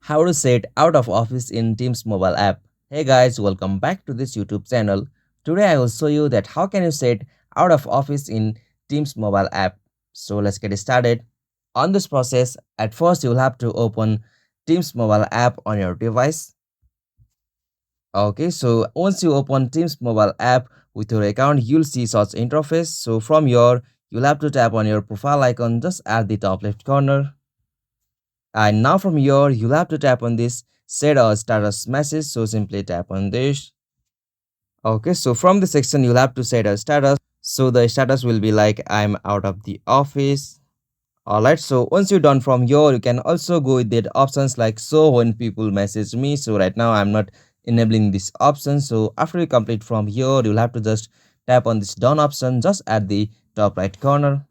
How to set out of office in Teams mobile app. Hey guys, welcome back to this YouTube channel. Today I will show you that how can you set out of office in Teams mobile app. So let's get started. On this process, at first you will have to open Teams mobile app on your device. Okay, so once you open Teams mobile app with your account, you'll see such interface. So from here, you'll have to tap on your profile icon just at the top left corner. And now from here, you'll have to tap on this set a status message. So simply tap on this. Okay, so from the section, you'll have to set a status. So the status will be like I'm out of the office. Alright, so once you're done from here, you can also go with that options like so when people message me. So right now I'm not enabling this option. So after you complete from here, you'll have to just tap on this done option just at the top right corner.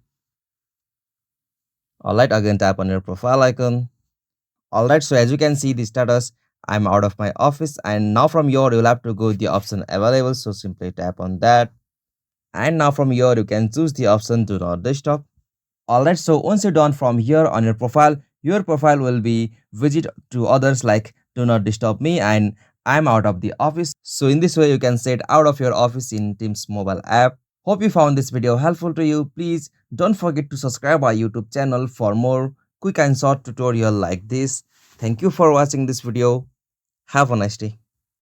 Alright, again tap on your profile icon. Alright, so as you can see the status, I'm out of my office, and now from here you'll have to go with the option available. So simply tap on that, and now from here you can choose the option do not disturb. Alright, so once you're done from here on your profile will be visit to others like do not disturb me and I'm out of the office. So in this way you can set out of your office in Teams mobile app. Hope you found this video helpful to you. Please don't forget to subscribe our YouTube channel for more quick and short tutorial like this. Thank you for watching this video. Have a nice day.